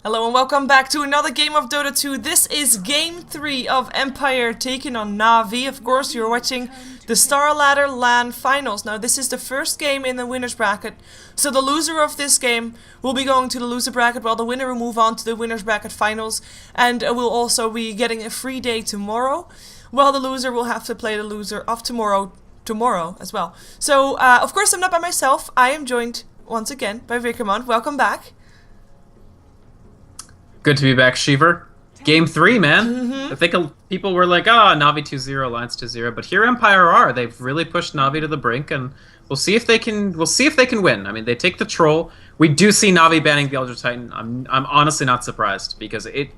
Hello and welcome back to another game of Dota 2. This is game 3 of Empire taking on Na'Vi. Of course, you're watching the StarLadder LAN finals. Now, this is the first game in the winner's bracket. So the loser of this game will be going to the loser bracket, while the winner will move on to the winner's bracket finals. And will also be getting a free day tomorrow, while the loser will have to play the loser of tomorrow as well. So, of course, I'm not by myself. I am joined once again by Wickerman. Welcome back. Good to be back, Shiver. Game 3, man. I think people were like, Na'Vi 2-0, Alliance 2-0, but here Empire are. They've really pushed Na'Vi to the brink, and we'll see if they can win. I mean, they take the troll. We do see Na'Vi banning the Elder Titan. I'm honestly not surprised, because it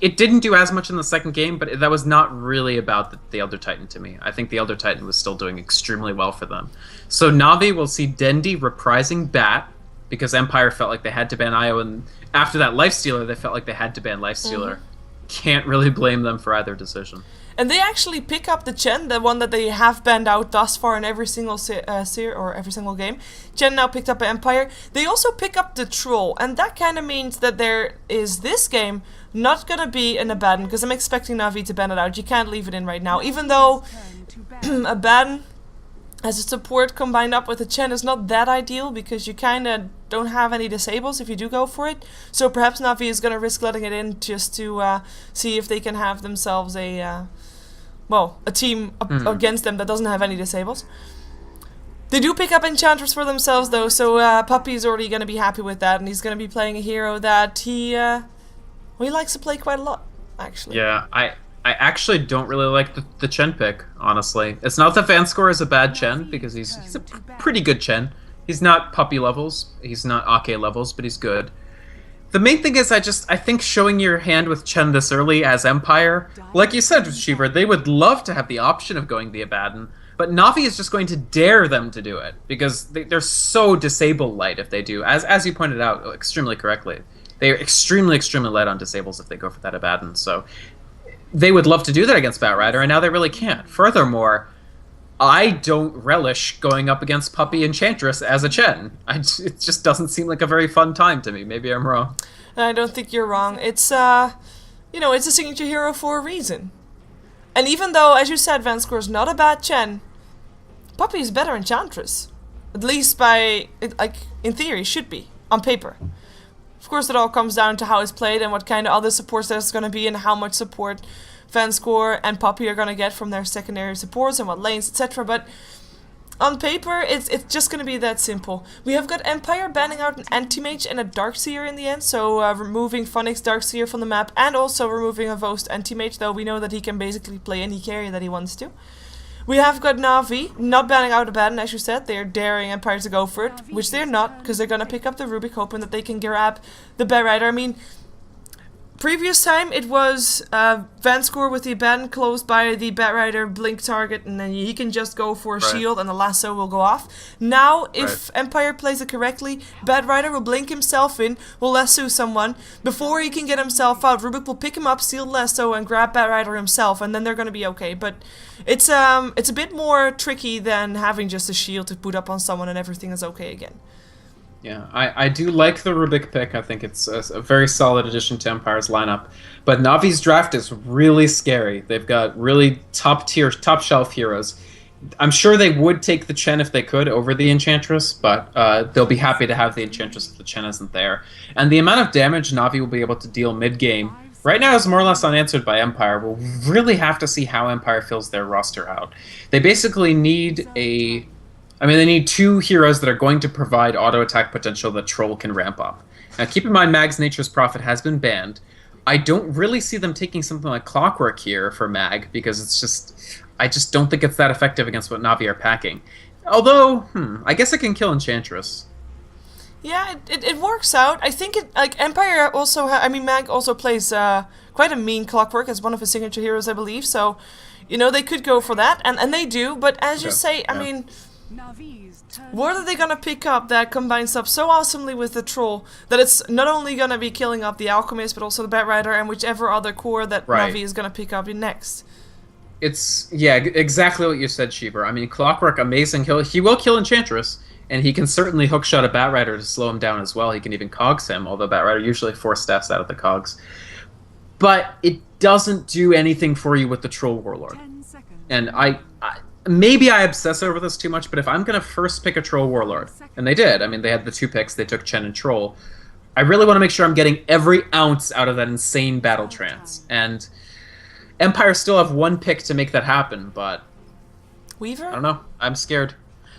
didn't do as much in the second game, but that was not really about the Elder Titan to me. I think the Elder Titan was still doing extremely well for them. So Na'Vi will see Dendi reprising Bat, because Empire felt like they had to ban Io, and after that Lifestealer, they felt like they had to ban Lifestealer. Can't really blame them for either decision. And they actually pick up the Chen, the one that they have banned out thus far in every single every single game. Chen now picked up by Empire. They also pick up the Troll, and that kind of means that there is this game not gonna be an Abaddon, because I'm expecting Na'Vi to ban it out. You can't leave it in right now, even though Abaddon as a support combined up with a Chen is not that ideal, because you kind of don't have any disables if you do go for it. So perhaps Na'Vi is going to risk letting it in just to see if they can have themselves a team against them that doesn't have any disables. They do pick up Enchantress for themselves though, so Puppy is already going to be happy with that, and he's going to be playing a hero that he likes to play quite a lot, actually. Yeah, I actually don't really like the Chen pick, honestly. It's not that Vanscore is a bad Chen, because he's a pretty good Chen. He's not Puppy levels, he's not Ake levels, but he's good. The main thing is I think showing your hand with Chen this early as Empire, like you said, Shiver, they would love to have the option of going the Abaddon, but Na'Vi is just going to dare them to do it, because they're so disable light if they do, as you pointed out extremely correctly. They're extremely light on disables if they go for that Abaddon, so they would love to do that against Batrider, and now they really can't. Furthermore, I don't relish going up against Puppy Enchantress as a Chen. It just doesn't seem like a very fun time to me. Maybe I'm wrong. I don't think you're wrong. It's, it's a signature hero for a reason. And even though, as you said, Vanscore's not a bad Chen, Puppy is better Enchantress. At least in theory, should be, on paper. Of course, it all comes down to how it's played and what kind of other supports there's going to be, and how much support Vanscore and Puppy are going to get from their secondary supports and what lanes, etc. But on paper, it's just going to be that simple. We have got Empire banning out an Anti-Mage and a Darkseer in the end, so removing Phonix Darkseer from the map, and also removing a Vost Anti-Mage, though we know that he can basically play any carry that he wants to. We have got Na'Vi not banning out Abaddon, as you said. They're daring Empire to go for it, which they're not, because they're going to pick up the Rubik, hoping that they can grab the Batrider. I mean, previous time it was Vanscore with the Abaddon closed by the Batrider blink target, and then he can just go for a shield and the lasso will go off. Now, if Empire plays it correctly, Batrider will blink himself in, will lasso someone. Before he can get himself out, Rubik will pick him up, steal the lasso, and grab Batrider himself, and then they're going to be okay. But it's a bit more tricky than having just a shield to put up on someone and everything is okay again. Yeah, I do like the Rubik pick. I think it's a very solid addition to Empire's lineup. But Na'Vi's draft is really scary. They've got really top shelf heroes. I'm sure they would take the Chen if they could over the Enchantress, but they'll be happy to have the Enchantress if the Chen isn't there. And the amount of damage Na'Vi will be able to deal mid-game right now is more or less unanswered by Empire. We'll really have to see how Empire fills their roster out. They basically need they need two heroes that are going to provide auto-attack potential that Troll can ramp up. Now, keep in mind, Mag's Nature's Prophet has been banned. I don't really see them taking something like Clockwork here for Mag, because I just don't think it's that effective against what Na'Vi are packing. Although, I guess it can kill Enchantress. Yeah, it works out. I think Empire also, Mag also plays quite a mean Clockwork as one of his signature heroes, I believe, so, they could go for that, and they do, but as you say, what are they gonna pick up that combines up so awesomely with the Troll that it's not only gonna be killing up the Alchemist, but also the Batrider and whichever other core that Na'Vi is gonna pick up next? It's, exactly what you said, Shiver. I mean, Clockwork, amazing. He will kill Enchantress. and he can certainly hookshot a Batrider to slow him down as well. He can even cogs him, although Batrider usually 4 steps out of the cogs. But it doesn't do anything for you with the Troll Warlord. And maybe I obsess over this too much, but if I'm going to first pick a Troll Warlord, and they did, I mean, they had the 2 picks, they took Chen and Troll, I really want to make sure I'm getting every ounce out of that insane Battle Trance. And Empire still have 1 pick to make that happen, but... Weaver? I don't know. I'm scared.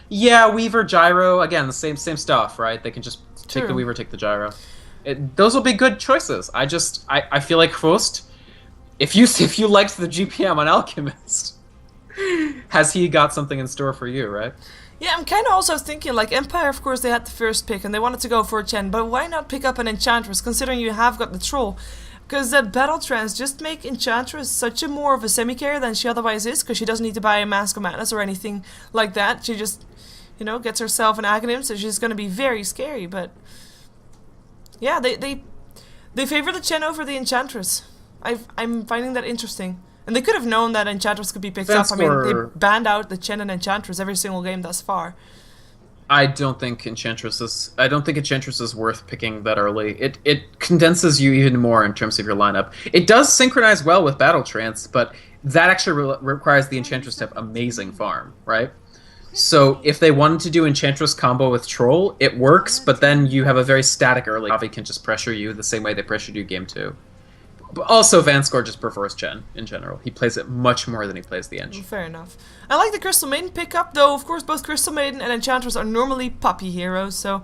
Yeah, Weaver, Gyro, again, the same stuff, right? They can just take the Weaver, take the Gyro. Those will be good choices. I feel like Faust, if you liked the GPM on Alchemist, has he got something in store for you, right? Yeah, I'm kind of also thinking, like, Empire, of course, they had the first pick, and they wanted to go for a Chen, but why not pick up an Enchantress, considering you have got the Troll? Because that Battle Trance just make Enchantress such a more of a semi-carry than she otherwise is, because she doesn't need to buy a Mask of Madness or anything like that. She just, you know, gets herself an Aghanim, so she's going to be very scary, but... Yeah, they favor the Chen over the Enchantress. I'm finding that interesting. And they could have known that Enchantress could be picked up. I mean, they banned out the Chen and Enchantress every single game thus far. I don't think Enchantress is worth picking that early. It condenses you even more in terms of your lineup. It does synchronize well with Battle Trance, but that actually requires the Enchantress to have amazing farm, right? So if they wanted to do Enchantress combo with Troll, it works, but then you have a very static early. Navi can just pressure you the same way they pressured you game 2. But also, Vanscore just prefers Chen in general. He plays it much more than he plays the Ench. Fair enough. I like the Crystal Maiden pickup, though of course both Crystal Maiden and Enchantress are normally puppy heroes, so...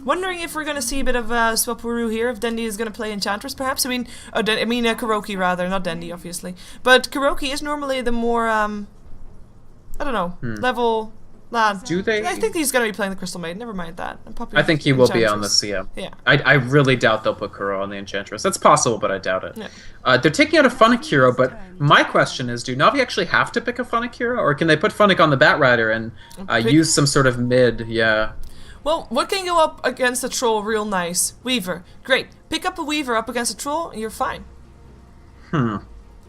Wondering if we're going to see a bit of Swapuru here, if Dendi is going to play Enchantress perhaps. I mean Kuroki rather, not Dendi obviously. But Kuroki is normally the more, I don't know, level... LAN. Do they? I think he's going to be playing the Crystal Maiden, never mind that. I think he will be on the CM. Yeah. I really doubt they'll put Kuro on the Enchantress. That's possible, but I doubt it. Yeah. They're taking out a Funnick hero, but my question is, do Navi actually have to pick a Funnick hero, or can they put Funnick on the Batrider and use some sort of mid, Well, what can go up against a Troll real nice? Weaver. Great. Pick up a Weaver up against a Troll, and you're fine.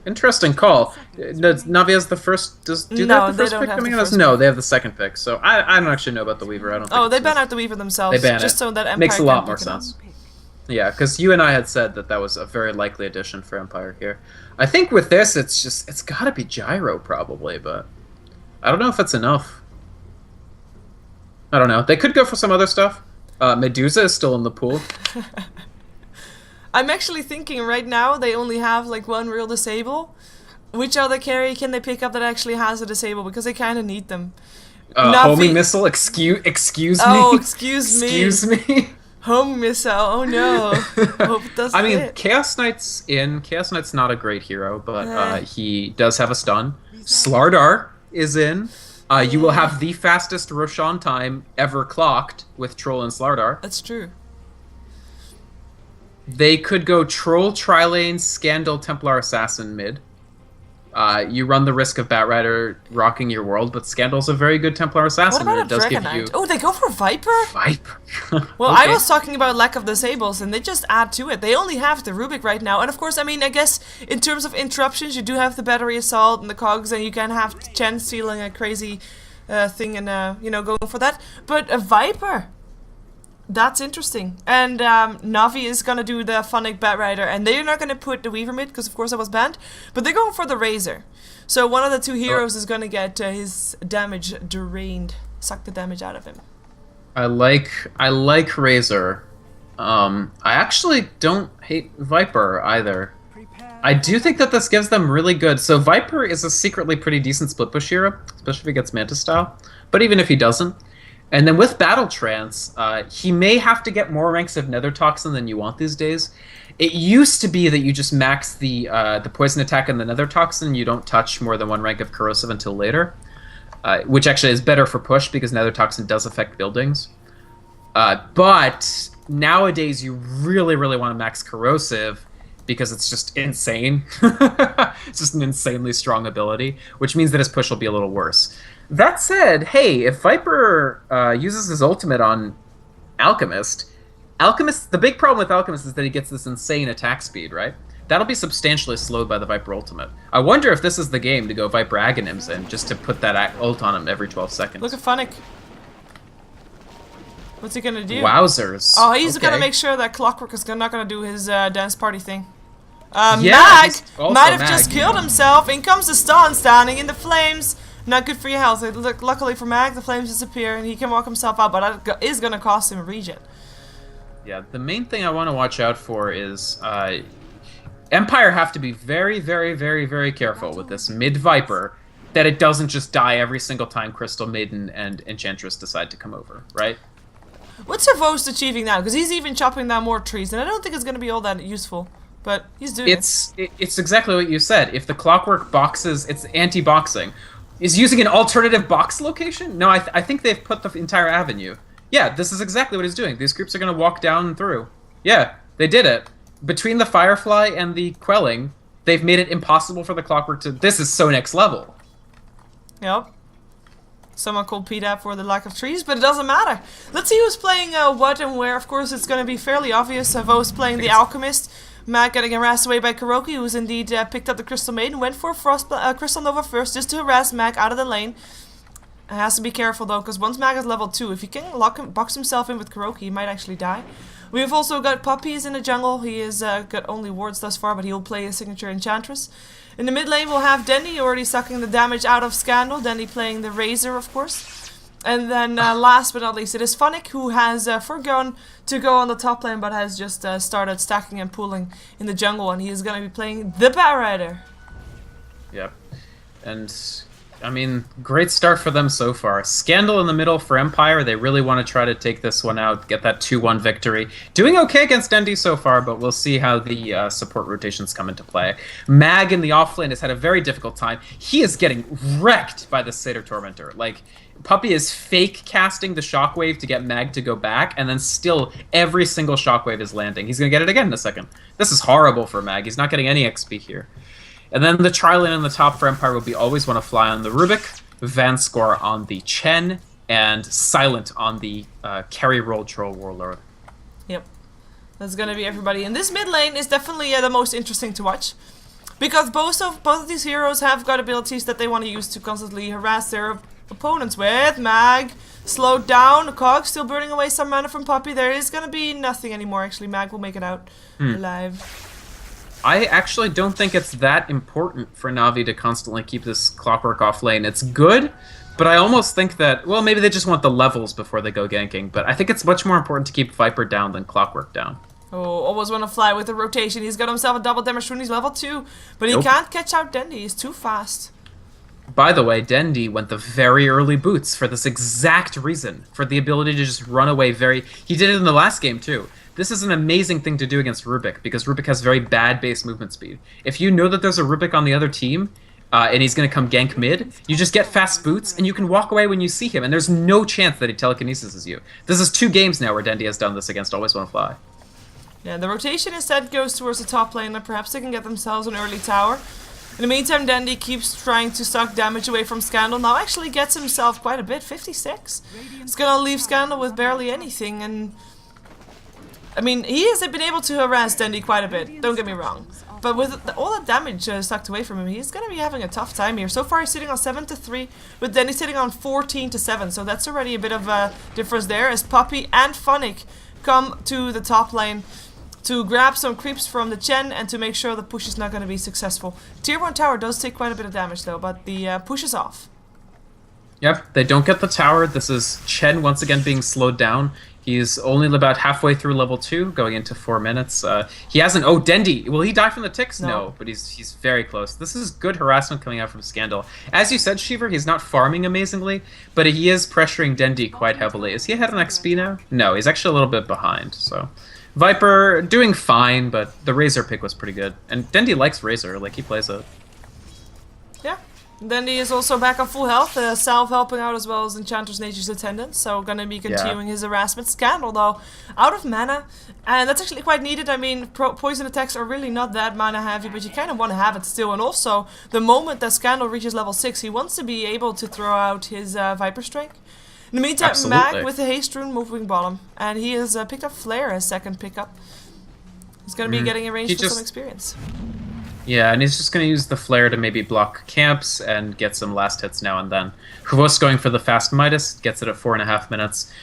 Interesting call. Does Navi has the first? Do they have the first pick coming out? No, they have the second pick. So I don't actually know about the Weaver. I don't. Oh, they ban out the Weaver themselves. They ban just it. So that Empire makes a lot more pick sense. Yeah, because you and I had said that was a very likely addition for Empire here. I think with this, it's got to be Gyro probably, but I don't know if it's enough. I don't know. They could go for some other stuff. Medusa is still in the pool. I'm actually thinking right now they only have like 1 real disable. Which other carry can they pick up that actually has a disable? Because they kind of need them. Homing missile. Excuse me. Oh, excuse me. Excuse me. Home missile. Oh no. Hope it doesn't. I mean, hit. Chaos Knight's in. Chaos Knight's not a great hero, but he does have a stun. StarLadder is in. You will have the fastest Roshan time ever clocked with Troll and StarLadder. That's true. They could go Troll, Trilane, Scandal, Templar, Assassin mid. You run the risk of Batrider rocking your world, but Scandal's a very good Templar Assassin. What about and it does give you... Oh, they go for Viper? Viper. Well, Okay. I was talking about lack of disables, and they just add to it. They only have the Rubik right now, and of course, I mean, I guess in terms of interruptions, you do have the Battery Assault and the Cogs, and you can have Chen stealing a crazy thing and, you know, going for that. But a Viper... That's interesting. And Navi is going to do the Funnick Batrider, and they're not going to put the Weaver mid, because of course that was banned, but they're going for the Razor. So one of the 2 heroes is going to get his damage drained, suck the damage out of him. I like Razor. I actually don't hate Viper either. I do think that this gives them really good... So Viper is a secretly pretty decent split push hero, especially if he gets Manta style, but even if he doesn't. And then with Battle Trance, he may have to get more ranks of Nether Toxin than you want these days. It used to be that you just max the poison attack and the Nether Toxin, you don't touch more than 1 rank of Corrosive until later, which actually is better for push because Nether Toxin does affect buildings. But nowadays you really, really want to max Corrosive because it's just insane. It's just an insanely strong ability, which means that his push will be a little worse. That said, hey, if Viper uses his ultimate on Alchemist, the big problem with Alchemist is that he gets this insane attack speed, right? That'll be substantially slowed by the Viper ultimate. I wonder if this is the game to go Viper Aghanims in, just to put that ult on him every 12 seconds. Look at Funnick. What's he gonna do? Wowzers. Oh, he's Okay. gonna make sure that Clockwork is not gonna do his dance party thing. Yeah, Mag he's also might have Mag, just you killed know. himself. In comes the stun, standing in the flames. Not good for your health. Luckily for Mag, the flames disappear and he can walk himself out, but that is gonna cost him a regen. Yeah, the main thing I want to watch out for is Empire have to be very, very, very, very careful with this mid-Viper that it doesn't just die every single time Crystal Maiden and Enchantress decide to come over, right? What's Servost achieving now? Because he's even chopping down more trees, and I don't think it's gonna be all that useful. But he's doing It's exactly what you said. If the Clockwork boxes, it's anti-boxing. Is using an alternative box location? No, I think they've put the entire avenue. Yeah, this is exactly what he's doing. These groups are going to walk down and through. Yeah, they did it. Between the Firefly and the Quelling, they've made it impossible for the Clockwork to... This is so next level. Yep. Someone called PDAP for the lack of trees, but it doesn't matter. Let's see who's playing what and where. Of course, it's going to be fairly obvious. Vo's playing the Alchemist. Matt getting harassed away by Kuroki, who's indeed picked up the Crystal Maiden. Went for Crystal Nova first, just to harass Mac out of the lane. Has to be careful though, because once Mag is level 2, if he can box himself in with Kuroki, he might actually die. We've also got Puppies in the jungle. He has got only wards thus far, but he'll play a signature Enchantress. In the mid lane, we'll have Dendy already sucking the damage out of Scandal. Dendy playing the Razor, of course. And then last but not least, it is Funnick, who has forgone to go on the top lane, but has just started stacking and pooling in the jungle, and he is going to be playing the Batrider. Yep. And... I mean, great start for them so far. Scandal in the middle for Empire. They really want to try to take this one out, get that 2-1 victory. Doing okay against Dendy so far, but we'll see how the support rotations come into play. Mag in the offlane has had a very difficult time. He is getting wrecked by the Satyr Tormentor. Like, Puppy is fake casting the Shockwave to get Mag to go back, and then still every single Shockwave is landing. He's going to get it again in a second. This is horrible for Mag. He's not getting any XP here. And then the tri-lane on the top for Empire will be always want to fly on the Rubik, Vanscore on the Chen, and Silent on the Carry Roll Troll Warlord. Yep. That's going to be everybody. And this mid lane is definitely the most interesting to watch. Because both of these heroes have got abilities that they want to use to constantly harass their opponents with. Mag slowed down, Cog still burning away some mana from Puppy. There is going to be nothing anymore, actually. Mag will make it out alive. I actually don't think it's that important for Na'Vi to constantly keep this Clockwork off lane. It's good, but I almost think that, well, maybe they just want the levels before they go ganking, but I think it's much more important to keep Viper down than Clockwork down. Oh, always want to fly with the rotation. He's got himself a double damage rune. He's level 2, but he can't catch out Dendy. He's too fast. By the way, Dendy went the very early boots for this exact reason, for the ability to just run away very... He did it in the last game, too. This is an amazing thing to do against Rubik, because Rubik has very bad base movement speed. If you know that there's a Rubik on the other team, and he's going to come gank mid, you just get fast boots, and you can walk away when you see him, and there's no chance that he telekinesis you. This is 2 games now where Dendy has done this against Always Wanna Fly. Yeah, the rotation instead goes towards the top lane, and perhaps they can get themselves an early tower. In the meantime, Dendy keeps trying to suck damage away from Scandal. Now actually gets himself quite a bit, 56. It's going to leave Scandal with barely anything, and... I mean, he has been able to harass Dendy quite a bit, don't get me wrong. But with all that damage sucked away from him, he's going to be having a tough time here. So far he's sitting on 7-3, with Dendy sitting on 14-7. So that's already a bit of a difference there, as Puppy and Funnick come to the top lane to grab some creeps from the Chen and to make sure the push is not going to be successful. Tier 1 tower does take quite a bit of damage though, but the push is off. Yep, they don't get the tower. This is Chen once again being slowed down. He's only about halfway through level 2, going into 4 minutes. He hasn't... Oh, Dendy! Will he die from the ticks? No, but he's very close. This is good harassment coming out from Scandal. As you said, Shiver, he's not farming amazingly, but he is pressuring Dendy quite heavily. Is he ahead on XP now? No, he's actually a little bit behind, so... Viper doing fine, but the Razor pick was pretty good. And Dendy likes Razor, like, he plays it. Yeah. Dendy is also back on full health, Salve helping out as well as Enchantress Nature's Attendant, so gonna be continuing his harassment. Scandal though, out of mana, and that's actually quite needed. I mean, poison attacks are really not that mana heavy, but you kind of want to have it still, and also, the moment that Scandal reaches level 6, he wants to be able to throw out his Viper Strike. In the meantime, Mag with the Haste Rune moving bottom, and he has picked up Flare as second pickup. He's gonna be getting a range for some experience. Yeah, and he's just going to use the Flare to maybe block camps and get some last hits now and then. Hvos going for the fast Midas, gets it at 4.5 minutes.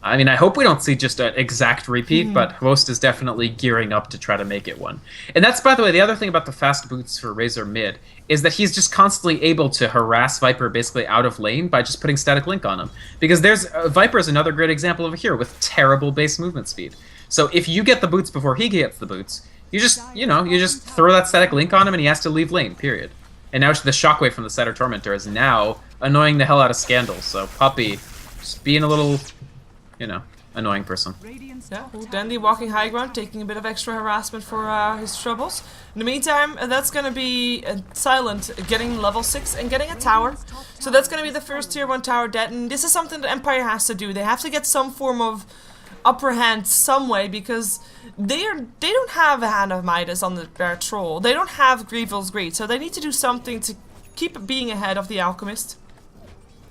I mean, I hope we don't see just an exact repeat, but Host is definitely gearing up to try to make it one. And that's, by the way, the other thing about the fast boots for Razor mid is that he's just constantly able to harass Viper basically out of lane by just putting static link on him. Because Viper is another great example of a hero with terrible base movement speed. So if you get the boots before he gets the boots, you just throw that static link on him and he has to leave lane, period. And now the shockwave from the Setter Tormentor is now annoying the hell out of Scandal. So Puppey, just being a little, annoying person. Yeah, Dandy walking high ground, taking a bit of extra harassment for his troubles. In the meantime, that's going to be Silent getting level 6 and getting a tower. So that's going to be the first tier 1 tower dead, and this is something that Empire has to do. They have to get some form of upper hand some way, because they don't have a Hand of Midas on their troll. They don't have Grievel's Greed, so they need to do something to keep being ahead of the Alchemist,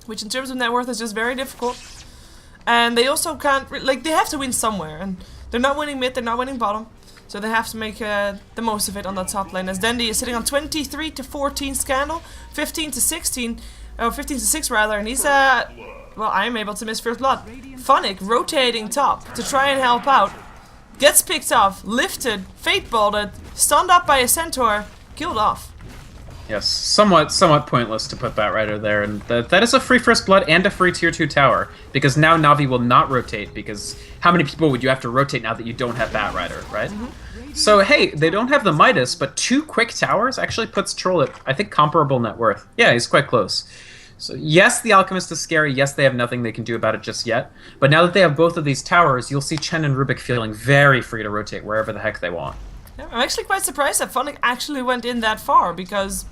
which in terms of net worth is just very difficult. And they also can't, they have to win somewhere, and they're not winning mid, they're not winning bottom, so they have to make the most of it on that top lane, as Dandy is sitting on 23 to 14 Scandal, 15 to 16, 15 to 6 rather, and he's, well, I'm able to miss first blood. Funnick rotating top to try and help out, gets picked off, lifted, fate bolted, stunned up by a centaur, killed off. Yes, somewhat pointless to put Batrider there, and that is a free first blood and a free tier 2 tower, because now Na'Vi will not rotate, because how many people would you have to rotate now that you don't have Batrider, right? So hey, they don't have the Midas, but 2 quick towers actually puts Troll at, I think, comparable net worth. Yeah, he's quite close. So yes, the Alchemist is scary, yes, they have nothing they can do about it just yet, but now that they have both of these towers, you'll see Chen and Rubik feeling very free to rotate wherever the heck they want. Yeah, I'm actually quite surprised that Funnick actually went in that far, because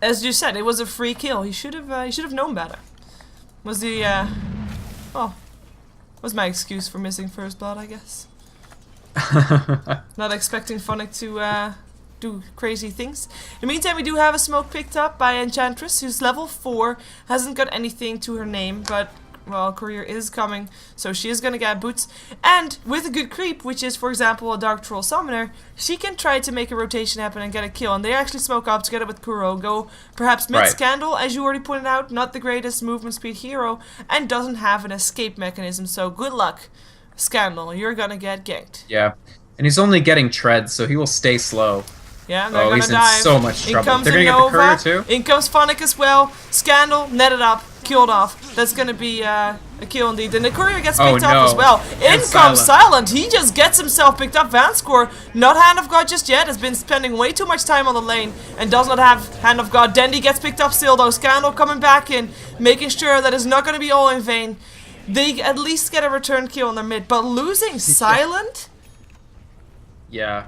as you said, it was a free kill. He should have known better. Was the was my excuse for missing first blood, I guess. Not expecting Funnick to do crazy things. In the meantime, we do have a smoke picked up by Enchantress, who's level 4, hasn't got anything to her name, but well, Courier is coming, so she is gonna get boots. And with a good creep, which is, for example, a Dark Troll Summoner, she can try to make a rotation happen and get a kill. And they actually smoke up together with Kurogo. Perhaps mid-Scandal, as you already pointed out, not the greatest movement speed hero, and doesn't have an escape mechanism, so good luck, Scandal. You're gonna get ganked. Yeah, and he's only getting treads, so he will stay slow. Yeah, they're gonna he's dive. In so much trouble. Comes They're gonna get the Courier too? In comes Funnick as well. Scandal, netted up, killed off. That's gonna be a kill indeed. And the Courier gets picked up as well. In comes Silent. He just gets himself picked up. Vanscore, not Hand of God just yet, has been spending way too much time on the lane and does not have Hand of God. Dandy gets picked up still though. Scandal coming back in, making sure that it's not gonna be all in vain. They at least get a return kill on their mid, but losing Silent? Yeah.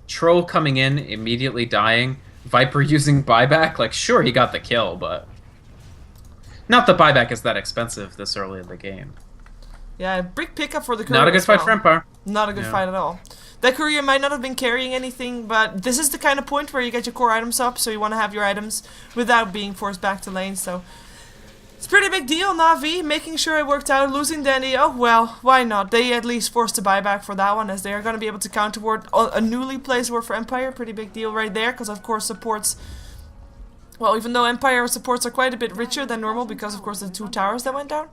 Troll coming in, immediately dying. Viper using buyback. Like, sure, he got the kill, but not that buyback is that expensive this early in the game. Yeah, big pickup for the Courier. Not a good fight for Empire. Not a good fight at all. That Courier might not have been carrying anything, but this is the kind of point where you get your core items up, so you want to have your items without being forced back to lane, so it's a pretty big deal. Na'Vi making sure it worked out. Losing Dandy, oh well, why not? They at least forced a buyback for that one, as they are going to be able to counter ward a newly placed ward for Empire. Pretty big deal right there, because of course supports, well, even though Empire supports are quite a bit richer than normal because of course the 2 towers that went down,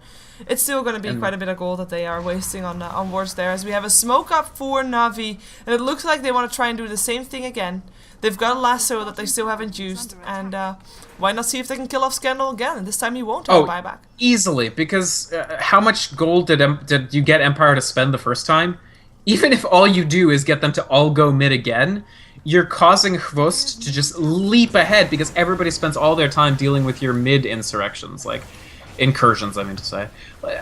it's still going to be quite a bit of gold that they are wasting on wards there, as we have a smoke up for Na'Vi, and it looks like they want to try and do the same thing again. They've got a lasso that they still haven't used, and why not see if they can kill off Scandal again? And this time he won't have a buyback. Easily, because how much gold did you get Empire to spend the first time? Even if all you do is get them to all go mid again, you're causing Hvost to just leap ahead, because everybody spends all their time dealing with your mid insurrections, like incursions, I mean to say.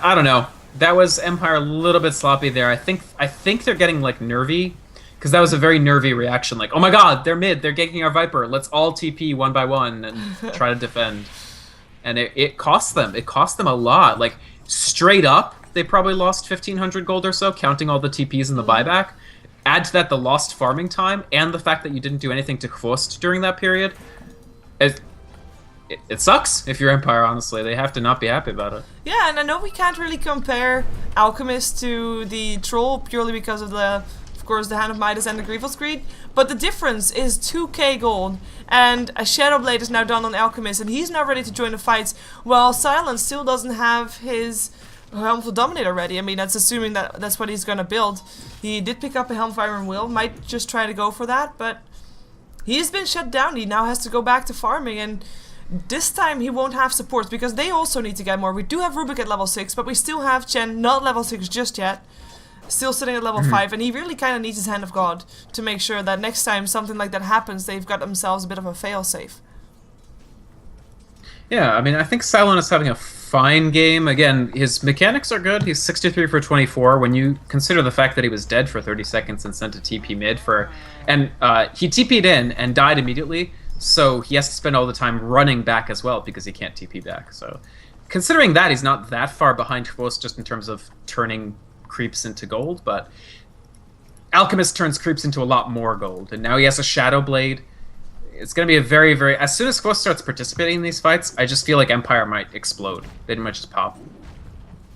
I don't know. That was Empire a little bit sloppy there. I think they're getting like nervy. Because that was a very nervy reaction, like, oh my god, they're mid, they're ganking our Viper, let's all TP one by one and try to defend. And it cost them. It cost them a lot. Like, straight up, they probably lost 1,500 gold or so, counting all the TPs and the buyback. Add to that the lost farming time, and the fact that you didn't do anything to Kvost during that period. It sucks if you're Empire, honestly. They have to not be happy about it. Yeah, and I know we can't really compare Alchemist to the Troll purely because of course, the Hand of Midas and the Grievel's Greed, but the difference is 2k gold, and a Shadow Blade is now done on Alchemist, and he's now ready to join the fights, while Silence still doesn't have his Helm of the Dominator ready. I mean, that's assuming that that's what he's gonna build. He did pick up a Helm of Iron Will, might just try to go for that, but he's been shut down. He now has to go back to farming, and this time he won't have supports because they also need to get more. We do have Rubik at level 6, but we still have Chen, not level 6 just yet. Still sitting at level 5, and he really kind of needs his Hand of God to make sure that next time something like that happens, they've got themselves a bit of a failsafe. Yeah, I mean, I think Silent is having a fine game. Again, his mechanics are good. He's 63 for 24. When you consider the fact that he was dead for 30 seconds and sent a TP mid for... And he TP'd in and died immediately, so he has to spend all the time running back as well because he can't TP back. So considering that, he's not that far behind Kvos just in terms of turning creeps into gold, but Alchemist turns creeps into a lot more gold, and now he has a Shadow Blade. It's going to be a very, very... As soon as Kvos starts participating in these fights, I just feel like Empire might explode. They might just pop.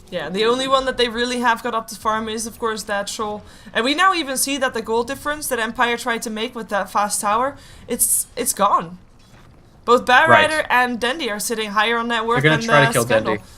Yeah, the only one that they really have got up to farm is, of course, that Troll. And we now even see that the gold difference that Empire tried to make with that fast tower, it's gone. Both Bad Rider and Dendy are sitting higher on net worth than They're going to try to kill Scandal. Dendy.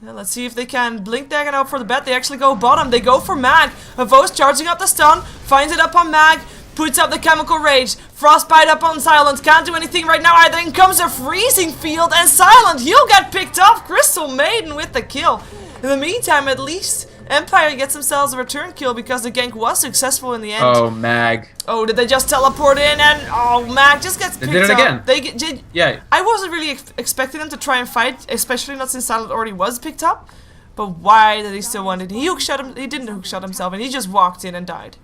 Yeah, let's see if they can blink dagger out for the bet. They actually go bottom. They go for Mag. Avos charging up the stun, finds it up on Mag, puts up the chemical rage. Frostbite up on Silent. Can't do anything right now either. In comes a freezing field, and Silent, he'll get picked off. Crystal Maiden with the kill. In the meantime, at least Empire gets themselves a return kill because the gank was successful in the end. Oh, Mag. Oh, did they just teleport in and Mag just gets picked up. They did it again. Yeah. I wasn't really expecting them to try and fight, especially not since Silent already was picked up. But why did he still want it? He didn't hookshot himself, and he just walked in and died.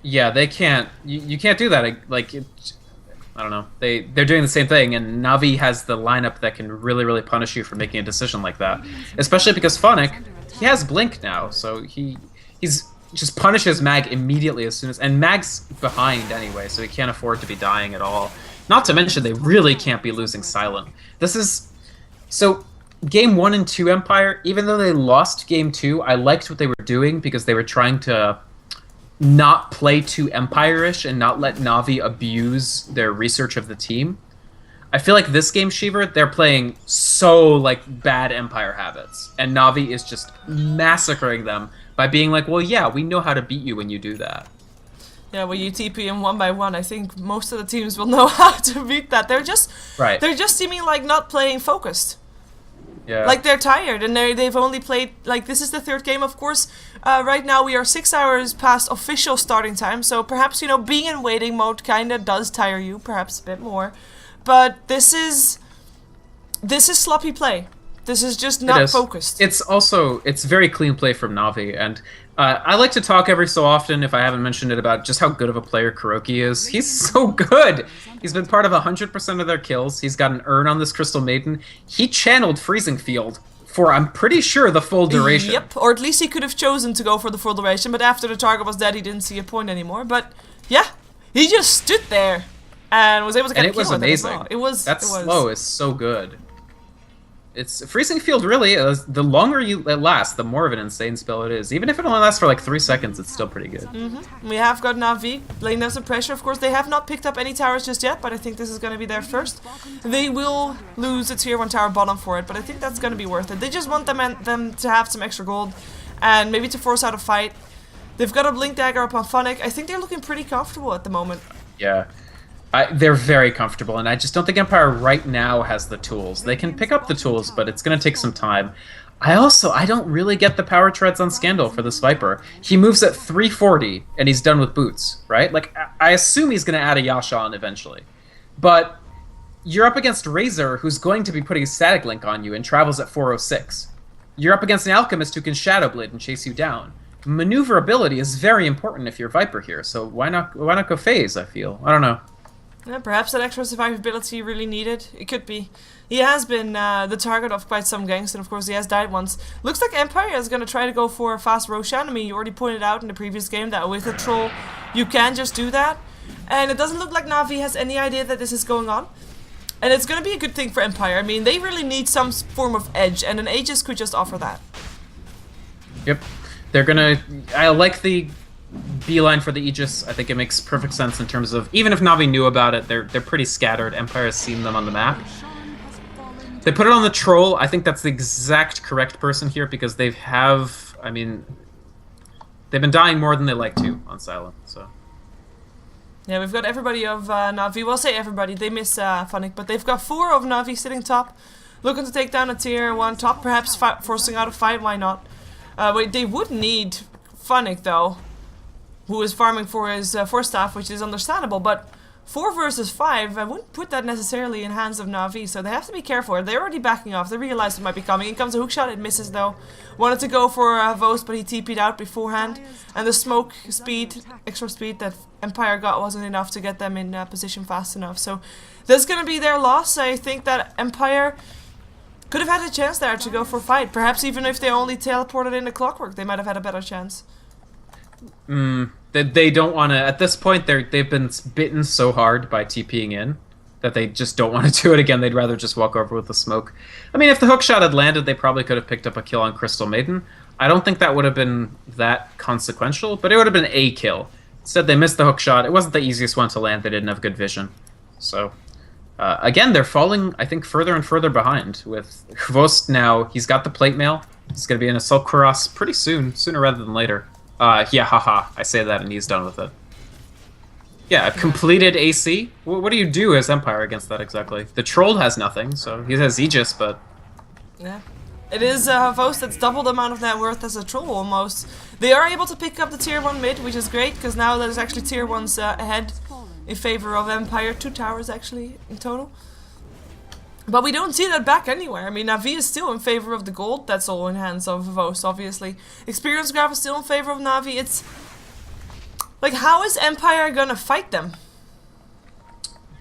Yeah, they can't. You can't do that. Like, I don't know. They're doing the same thing, and Navi has the lineup that can really, really punish you for making a decision like that. Especially because Phonic, he has Blink now, so he's just punishes Mag immediately as soon as... And Mag's behind anyway, so he can't afford to be dying at all. Not to mention, they really can't be losing Silent. This is... So, Game 1 and 2 Empire, even though they lost Game 2, I liked what they were doing because they were trying to not play too Empire-ish and not let Navi abuse their research of the team. I feel like this game, Shiver, they're playing so, like, bad Empire habits. And Navi is just massacring them by being like, well, yeah, we know how to beat you when you do that. Yeah, when you TP in 1 by 1, I think most of the teams will know how to beat that. They're just seeming like not playing focused. Yeah. Like they're tired, and they've only played, like, this is the 3rd game, of course. Right now we are 6 hours past official starting time, so perhaps, you know, being in waiting mode kinda does tire you, perhaps a bit more. But this is sloppy play. This is just not focused. It's very clean play from Navi, and I like to talk every so often, if I haven't mentioned it, about just how good of a player Kuroki is. He's so good! He's been part of 100% of their kills. He's got an urn on this Crystal Maiden. He channeled Freezing Field for, I'm pretty sure, the full duration. Yep, or at least he could have chosen to go for the full duration, but after the target was dead, he didn't see a point anymore. But, yeah, he just stood there and was able to get a kill with it as well. That slow is so good. It's Freezing Field really is, the longer it lasts, the more of an insane spell it is. Even if it only lasts for like 3 seconds, it's still pretty good. We have got Navi laying down some pressure. Of course, they have not picked up any towers just yet, but I think this is going to be their first. They will lose a tier 1 tower bottom for it, but I think that's going to be worth it. They just want them to have some extra gold and maybe to force out a fight. They've got a Blink Dagger up on Phonic. I think they're looking pretty comfortable at the moment. Yeah. They're very comfortable, and I just don't think Empire right now has the tools. They can pick up the tools, but it's going to take some time. I don't really get the power treads on Scandal for this Viper. He moves at 340, and he's done with boots, right? Like, I assume he's going to add a Yasha on eventually. But you're up against Razor, who's going to be putting a Static Link on you and travels at 406. You're up against an Alchemist who can Shadow Blade and chase you down. Maneuverability is very important if you're Viper here, so why not go Phase, I feel? I don't know. Yeah, perhaps that extra survivability really needed. It could be. He has been the target of quite some ganks, and of course he has died once. Looks like Empire is going to try to go for a fast Roshan. I mean, you already pointed out in the previous game that with a troll, you can just do that. And it doesn't look like Navi has any idea that this is going on. And it's going to be a good thing for Empire. I mean, they really need some form of edge, and an Aegis could just offer that. Yep. They're going to... I like the beeline for the Aegis. I think it makes perfect sense in terms of, even if Navi knew about it, they're pretty scattered. Empire has seen them on the map. They put it on the troll. I think that's the exact correct person here because they have. I mean, they've been dying more than they like to on silent. So. Yeah, we've got everybody of Na'Vi. We'll say everybody. They miss Funnick, but they've got 4 of Na'Vi sitting top, looking to take down a tier 1 top, perhaps forcing out a fight. Why not? Wait, they would need Funnick though, who is farming for his 4 staff, which is understandable. But 4 versus 5, I wouldn't put that necessarily in hands of Na'Vi, so they have to be careful. They're already backing off. They realize it might be coming. In comes a hook shot. It misses though. Wanted to go for Vost, but he TP'd out beforehand. And the smoke speed, extra speed that Empire got wasn't enough to get them in position fast enough. So this is going to be their loss. I think that Empire could have had a chance there to go for a fight. Perhaps even if they only teleported into Clockwork, they might have had a better chance. They don't want to. At this point, they've been bitten so hard by TPing in that they just don't want to do it again. They'd rather just walk over with the smoke. I mean, if the hook shot had landed, they probably could have picked up a kill on Crystal Maiden. I don't think that would have been that consequential, but it would have been a kill. Instead, they missed the hook shot. It wasn't the easiest one to land. They didn't have good vision. So, again, they're falling, I think, further and further behind. With Hvost now, he's got the plate mail. He's going to be in a Assault Kuras pretty soon, sooner rather than later. Yeah, haha, I say that and he's done with it. Yeah, completed AC? What do you do as Empire against that exactly? The Troll has nothing, so he has Aegis, but... Yeah. It is Vost that's double the amount of net worth as a Troll, almost. They are able to pick up the tier 1 mid, which is great, because now there's actually tier 1s ahead in favor of Empire. 2 towers, actually, in total. But we don't see that back anywhere. I mean, Na'Vi is still in favor of the gold. That's all in hands of Vost, obviously. Experience Graph is still in favor of Na'Vi. It's... like, how is Empire gonna fight them?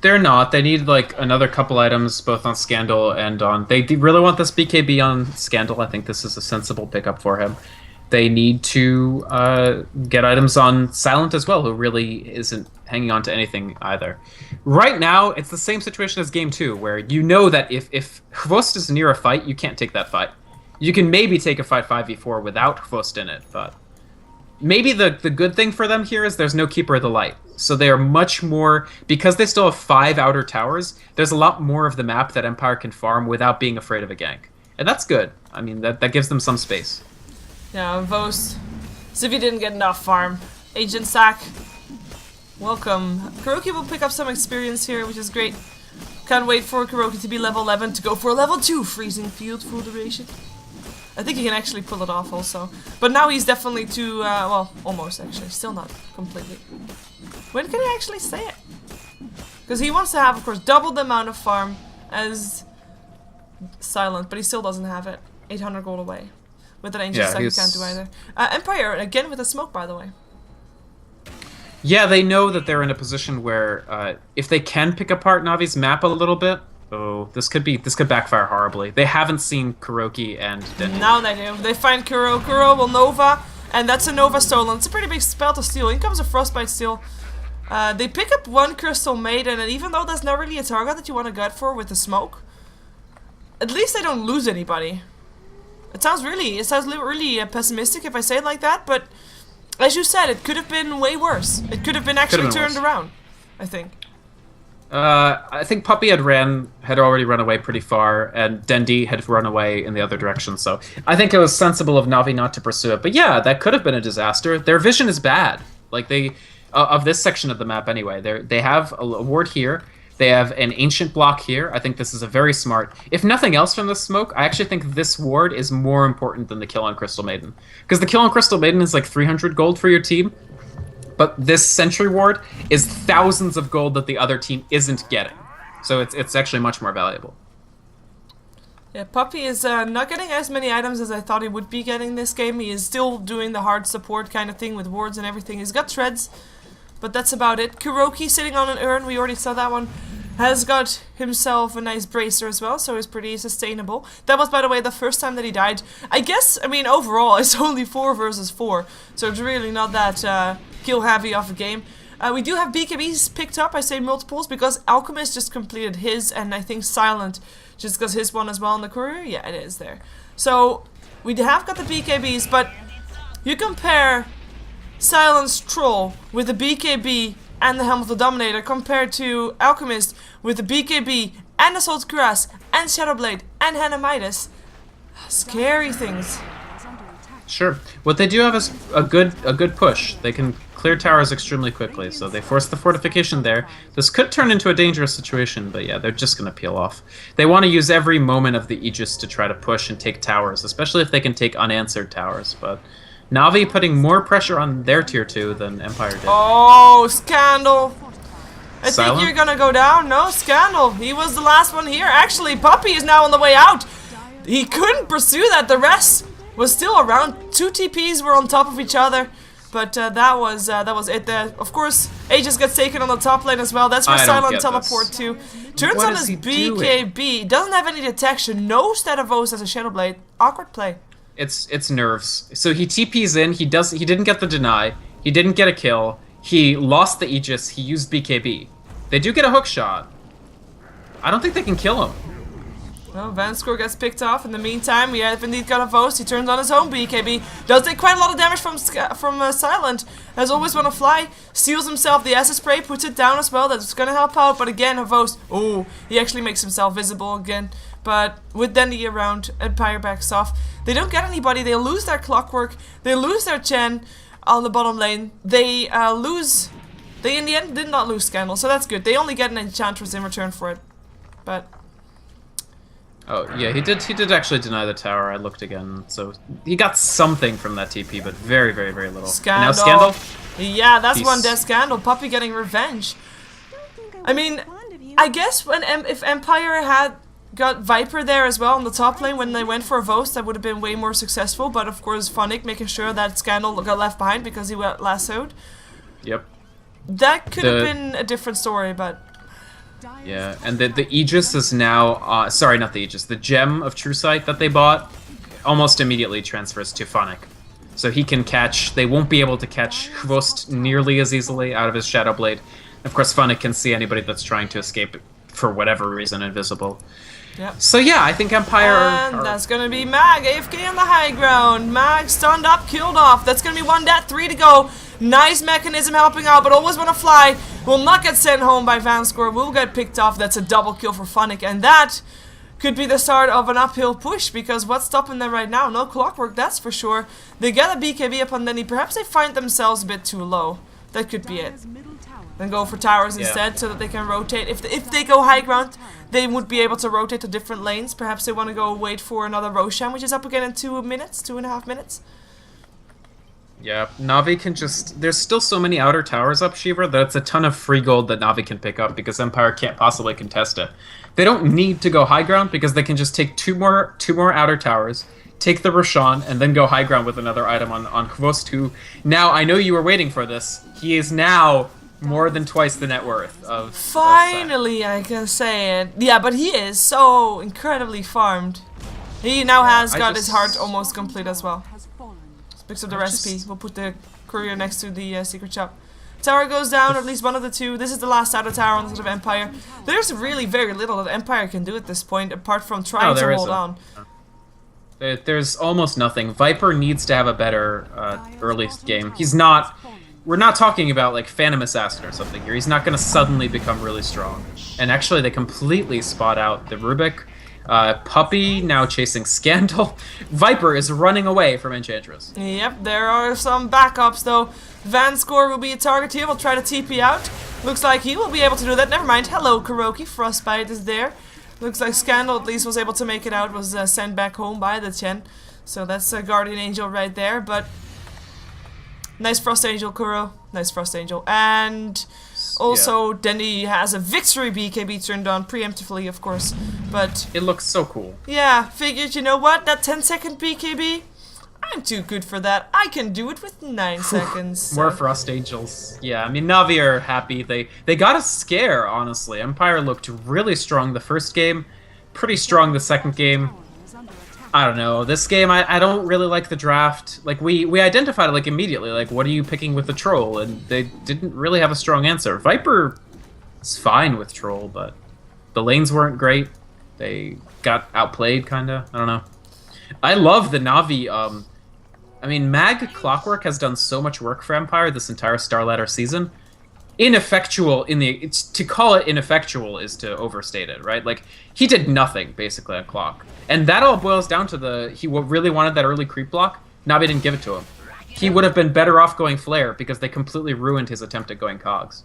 They're not. They need, like, another couple items, both on Scandal and on... They really want this BKB on Scandal. I think this is a sensible pickup for him. They need to get items on Silent as well, who really isn't hanging on to anything either. Right now, it's the same situation as Game 2, where you know that if Hvost is near a fight, you can't take that fight. You can maybe take a fight 5v4 without Hvost in it, but... maybe the good thing for them here is there's no Keeper of the Light. So they are much more... because they still have 5 outer towers, there's a lot more of the map that Empire can farm without being afraid of a gank. And that's good. I mean, that gives them some space. Yeah, Vost. Zivi didn't get enough farm. Agent Sack. Welcome. Kuroki will pick up some experience here, which is great. Can't wait for Kuroki to be level 11 to go for level 2 freezing field full duration. I think he can actually pull it off also. But now he's definitely too, well, almost actually. Still not completely. When can he actually say it? Because he wants to have, of course, double the amount of farm as Silent, but he still doesn't have it. 800 gold away. With an Angel Sack, he can't do either. Empire, again with a smoke, by the way. Yeah, they know that they're in a position where if they can pick apart Navi's map a little bit, oh, this could backfire horribly. They haven't seen Kuroki and Dendy. Now they do. They find Kuro. Kuro will Nova, and that's a Nova stolen. It's a pretty big spell to steal. In comes a Frostbite steal. They pick up 1 Crystal Maiden, and even though that's not really a target that you want to gut for with the smoke, at least they don't lose anybody. It sounds really pessimistic if I say it like that, but as you said, it could have been way worse. It could have been actually turned around, I think. I think Puppy had already run away pretty far, and Dendy had run away in the other direction, so I think it was sensible of Na'Vi not to pursue it. But yeah, that could have been a disaster. Their vision is bad. Like, they... of this section of the map anyway. They have a ward here. They have an ancient block here. I think this is a very smart... if nothing else from this smoke, I actually think this ward is more important than the kill on Crystal Maiden. Because the kill on Crystal Maiden is like 300 gold for your team. But this Sentry ward is thousands of gold that the other team isn't getting. So it's actually much more valuable. Yeah, Puppy is not getting as many items as I thought he would be getting this game. He is still doing the hard support kind of thing with wards and everything. He's got treads, but that's about it. Kuroki sitting on an urn, we already saw that one, has got himself a nice bracer as well, so he's pretty sustainable. That was, by the way, the first time that he died. I guess, I mean, overall, it's only 4 versus 4, so it's really not that kill heavy of a game. We do have BKBs picked up, I say multiples, because Alchemist just completed his, and I think Silent just got his one as well in the courier. Yeah, it is there. So, we have got the BKBs, but you compare Silent's Troll with the BKB and the Helm of the Dominator compared to Alchemist with the BKB and Assault Cuirass, and Shadowblade, and Hanamitis. Scary things. Sure. What they do have is a good push. They can clear towers extremely quickly, so they force the fortification there. This could turn into a dangerous situation, but yeah, they're just going to peel off. They want to use every moment of the Aegis to try to push and take towers, especially if they can take unanswered towers, but Na'Vi putting more pressure on their tier 2 than Empire did. Oh, Scandal! I Silent? think you're gonna go down. No, Scandal. He was the last one here. Actually, Puppey is now on the way out. He couldn't pursue that. The rest was still around. 2 TPs were on top of each other. But that was it. Of course, Aegis gets taken on the top lane as well. That's where Silent teleport to. Turns What on is his he BKB. Doesn't have any detection. No Stativos as a Shadowblade. Awkward play. It's nerves. So he TPs in. He didn't get the deny. He didn't get a kill. He lost the Aegis. He used BKB. They do get a hook shot. I don't think they can kill him. Well, Vanscore gets picked off. In the meantime, we have indeed got a Vost. He turns on his own BKB. Does take quite a lot of damage from Silent. Has always want to fly. Steals himself the acid spray. Puts it down as well. That's going to help out. But again, a Vost. Oh, he actually makes himself visible again. But with Dendy around, Empire backs off. They don't get anybody. They lose their Clockwork. They lose their Chen on the bottom lane. They lose... They in the end did not lose Scandal. So that's good. They only get an Enchantress in return for it. But... Oh, yeah, he did actually deny the tower. I looked again, so he got something from that TP, but very, very, very little. Scandal. And now Scandal? Yeah, that's Peace. one death Scandal. Puppey getting revenge. I mean, I guess when if Empire had got Viper there as well on the top lane when they went for a Vost, that would have been way more successful, but of course Phonic making sure that Scandal got left behind because he got lassoed. Yep. That could have been a different story, but... Yeah, and the Aegis is now, sorry, not the Aegis, the Gem of True Sight that they bought almost immediately transfers to Phonic. So he can catch, they won't be able to catch Hvost nearly as easily out of his Shadow Blade. Of course, Phonic can see anybody that's trying to escape for whatever reason invisible. Yep. So yeah, I think Empire And that's gonna be Mag, AFK on the high ground. Mag stunned up, killed off. That's gonna be one death, 3 to go. Nice mechanism helping out, but always wanna fly. Will not get sent home by Vanscore. Will get picked off. That's a double kill for Phonic, and that could be the start of an uphill push, because what's stopping them right now? No Clockwork, that's for sure. They get a BKB upon Denny. Perhaps they find themselves a bit too low. That could be it. Then go for towers instead, so that they can rotate. If they go high ground, they would be able to rotate to different lanes. Perhaps they want to go wait for another Roshan, which is up again in 2 minutes, 2.5 minutes. Yeah, Na'Vi can just... There's still so many outer towers up, Shiva, that it's a ton of free gold that Na'Vi can pick up because Empire can't possibly contest it. They don't need to go high ground because they can just take two more outer towers, take the Roshan, and then go high ground with another item on Hvost, who... Now, I know you were waiting for this. He is now more than twice the net worth of... Finally, I can say it. Yeah, but he is so incredibly farmed. He now has got his heart almost complete as well. Picks up the recipe. We'll put the courier next to the secret shop. Tower goes down, or at least one of the two. This is the last outer tower on the sort of Empire. There's really very little that Empire can do at this point, apart from trying to hold on. There's almost nothing. Viper needs to have a better early game. He's not... We're not talking about like Phantom Assassin or something here. He's not going to suddenly become really strong. And actually, they completely spot out the Rubik. Puppey now chasing Scandal. Viper is running away from Enchantress. Yep, there are some backups though. Vanscore will be a target here. We'll try to TP out. Looks like he will be able to do that. Never mind. Hello, Kuroki. Frostbite is there. Looks like Scandal at least was able to make it out. Was sent back home by the Chen. So that's a Guardian Angel right there. But nice Frost Angel, Kuro. Nice Frost Angel. And also, Dendy has a victory BKB turned on preemptively, of course. But it looks so cool. Yeah, figured, you know what? That 10-second BKB? I'm too good for that. I can do it with 9 seconds. So. More Frost Angels. Yeah, I mean, Na'Vi are happy. They got a scare, honestly. Empire looked really strong the first game. Pretty strong the second game. I don't know. This game, I don't really like the draft. Like, we identified it, like, immediately. Like, what are you picking with the Troll? And they didn't really have a strong answer. Viper is fine with Troll, but the lanes weren't great. They got outplayed, kind of. I don't know. I love the Na'Vi. I mean, Mag Clockwork has done so much work for Empire this entire StarLadder season. ineffectual to call it ineffectual is to overstate it, right? Like, he did nothing basically on clock, and that all boils down to he really wanted that early creep block. Navi didn't give it to him. He would have been better off going flare because they completely ruined his attempt at going cogs.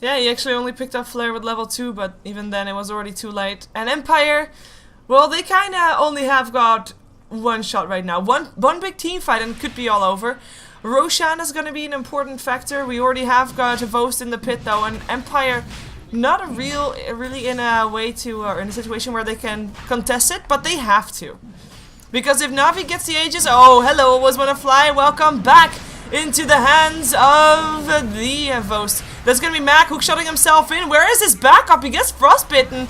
Yeah, he actually only picked up flare with level 2, but even then it was already too late. And Empire, well, they kind of only have got one shot right now. One big team fight and it could be all over. Roshan is going to be an important factor. We already have got Vost in the pit though, and Empire not really in a way to, or in a situation where they can contest it, but they have to. Because if Navi gets the Aegis, oh, hello, was wanna fly, welcome back into the hands of the Vost. That's gonna be Mac hookshotting himself in. Where is his backup? He gets frostbitten,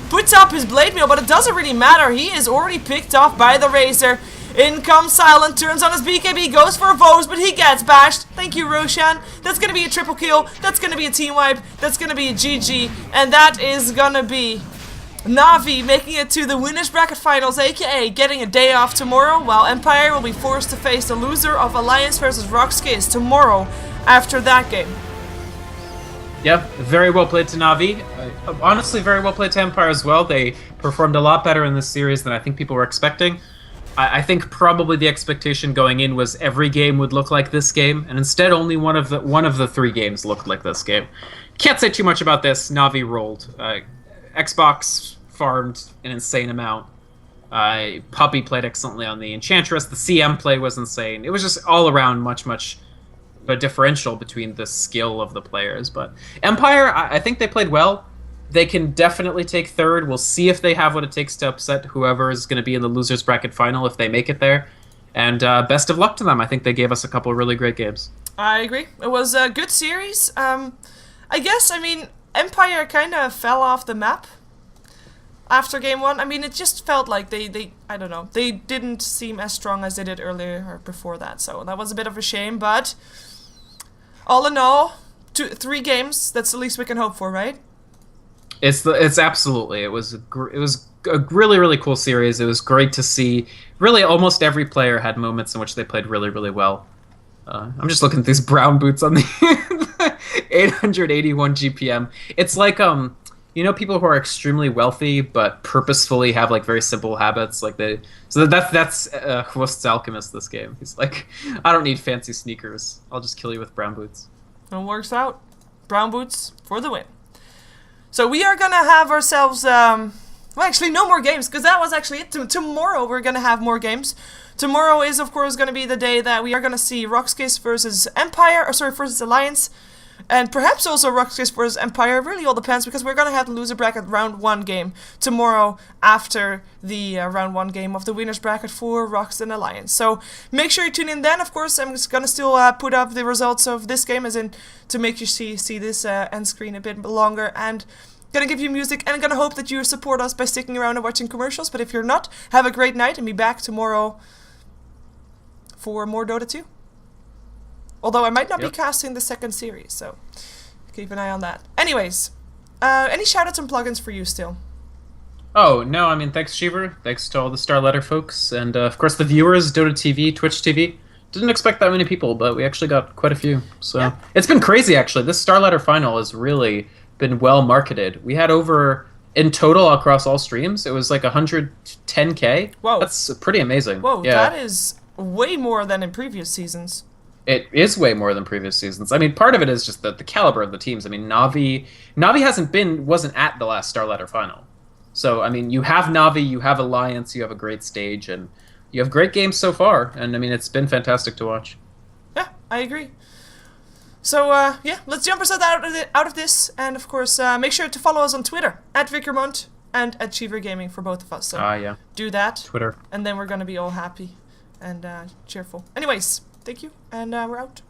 puts up his blade mail, but it doesn't really matter. He is already picked off by the Razor. In comes Silent, turns on his BKB, goes for a Vost, but he gets bashed. Thank you, Roshan. That's gonna be a triple kill. That's gonna be a team wipe. That's gonna be a GG. And that is gonna be Navi making it to the winners bracket finals, aka getting a day off tomorrow, while Empire will be forced to face the loser of Alliance versus Rockskies tomorrow after that game. Yep, very well played to Navi. Honestly, very well played to Empire as well. They performed a lot better in this series than I think people were expecting. I think probably the expectation going in was every game would look like this game, and instead only one of the 3 games looked like this game. Can't say too much about this. Navi rolled. Xbox farmed an insane amount. Puppy played excellently on the Enchantress. The CM play was insane. It was just all around much a differential between the skill of the players. But Empire, I think they played well. They can definitely take third. We'll see if they have what it takes to upset whoever is going to be in the losers bracket final if they make it there. And best of luck to them. I think they gave us a couple of really great games. I agree. It was a good series. I mean, Empire kind of fell off the map after game 1. I mean, it just felt like they I don't know, they didn't seem as strong as they did earlier or before that. So that was a bit of a shame, but all in all, 3 games, that's the least we can hope for, right? It's absolutely. It was a really cool series. It was great to see. Really, almost every player had moments in which they played really well. I'm just looking at these brown boots on the 881 GPM. It's like people who are extremely wealthy but purposefully have like very simple habits. Like that's Quost's Alchemist. This game. He's like, I don't need fancy sneakers. I'll just kill you with brown boots. It works out. Brown boots for the win. So we are gonna have ourselves, well, actually no more games, because that was actually it. Tomorrow we're gonna have more games. Tomorrow is, of course, gonna be the day that we are gonna see Rockskies versus versus Alliance, and perhaps also Rockskies versus Empire. It really all depends, because we're gonna have the loser bracket round 1 game tomorrow after the round 1 game of the winners bracket for Rocks and Alliance. So make sure you tune in then. Of course, I'm just gonna still put up the results of this game, as in to make you see this end screen a bit longer, and gonna give you music, and I'm gonna hope that you support us by sticking around and watching commercials. But if you're not, have a great night and be back tomorrow for more Dota 2. Although I might not be casting the 2nd series, so keep an eye on that. Anyways, any shoutouts and plugins for you still? Oh, no, I mean, thanks, Cheever. Thanks to all the StarLadder folks. And, of course, the viewers, Dota TV, Twitch TV. Didn't expect that many people, but we actually got quite a few. So yeah. It's been crazy, actually. This StarLadder final has really been well marketed. We had over, in total across all streams, it was like 110K. Whoa. That's pretty amazing. Whoa, yeah. That is way more than in previous seasons. It is way more than previous seasons. I mean, part of it is just the caliber of the teams. I mean, Navi wasn't at the last StarLadder final. So, I mean, you have Navi, you have Alliance, you have a great stage, and you have great games so far. And, I mean, it's been fantastic to watch. Yeah, I agree. So, yeah, let's jump ourselves out of this. And, of course, make sure to follow us on Twitter, @Vickermont and @CheeverGaming for both of us. So yeah. Do that. Twitter. And then we're going to be all happy and cheerful. Anyways, thank you, and we're out.